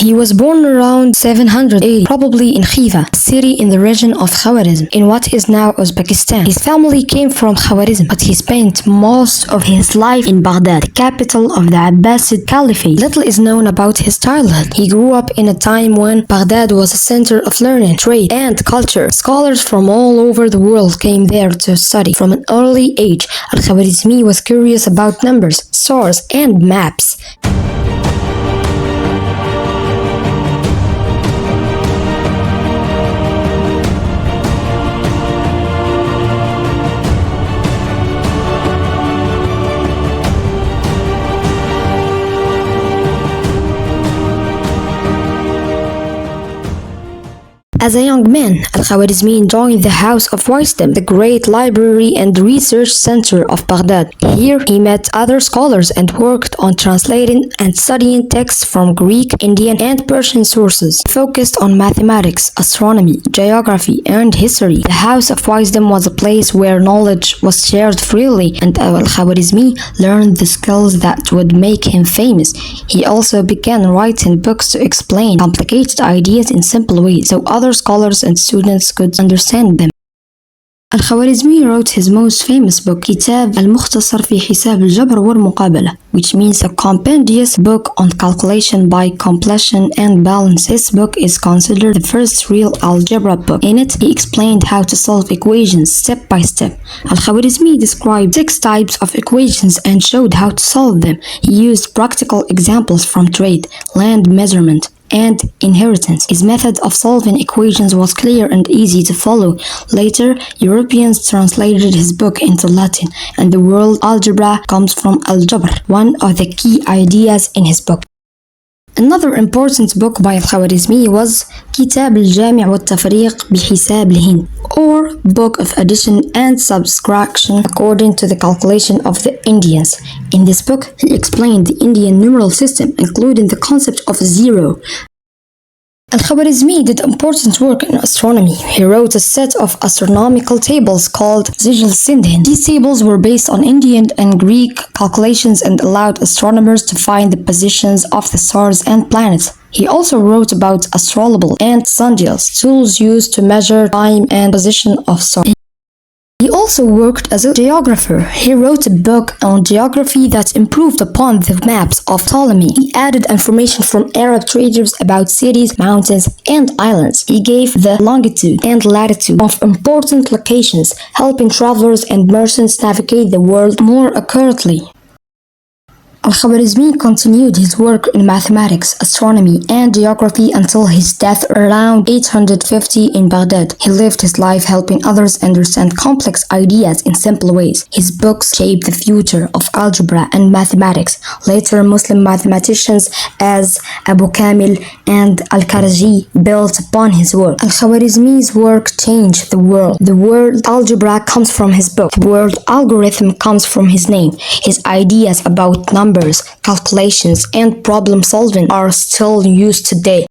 He was born around 780, probably in Khiva, a city in the region of Khwarizm, in what is now Uzbekistan. His family came from Khwarizm, but he spent most of his life in Baghdad, the capital of the Abbasid Caliphate. Little is known about his childhood. He grew up in a time when Baghdad was a center of learning, trade, and culture. Scholars from all over the world came there to study. From an early age, Al-Khwarizmi was curious about numbers, stars, and maps. As a young man, Al-Khwarizmi joined the House of Wisdom, the great library and research center of Baghdad. Here, he met other scholars and worked on translating and studying texts from Greek, Indian, and Persian sources, focused on mathematics, astronomy, geography, and history. The House of Wisdom was a place where knowledge was shared freely, and Al-Khwarizmi learned the skills that would make him famous. He also began writing books to explain complicated ideas in simple ways, so other scholars and students could understand them. Al-Khwarizmi wrote his most famous book, كتاب المختصر في حساب الجبر والمقابلة, which means a compendious book on calculation by completion and balance. This book is considered the first real algebra book. In it, he explained how to solve equations step by step. Al-Khwarizmi described 6 types of equations and showed how to solve them. He used practical examples from trade, land measurement, and inheritance. His method of solving equations was clear and easy to follow. Later, Europeans translated his book into Latin, and the word algebra comes from Algebra, one of the key ideas in his book. Another important book by Al-Khwarizmi was كتاب الجامع والتفريق بحساب الهند, or Book of Addition and Subtraction according to the calculation of the Indians. In this book, he explained the Indian numeral system, including the concept of zero. Al-Khwarizmi did important work in astronomy. He wrote a set of astronomical tables called Zijl Sindhin. These tables were based on Indian and Greek calculations and allowed astronomers to find the positions of the stars and planets. He also wrote about astrolabe and sundials, tools used to measure time and position of stars. He also worked as a geographer. He wrote a book on geography that improved upon the maps of Ptolemy. He added information from Arab traders about cities, mountains, and islands. He gave the longitude and latitude of important locations, helping travelers and merchants navigate the world more accurately. Al-Khwarizmi continued his work in mathematics, astronomy, and geography until his death around 850 in Baghdad. He lived his life helping others understand complex ideas in simple ways. His books shaped the future of algebra and mathematics. Later, Muslim mathematicians as Abu Kamil and Al-Khariji built upon his work. Al-Khwarizmi's work changed the world. The word algebra comes from his book. The word algorithm comes from his name. His ideas about numbers, calculations, and problem solving are still used today.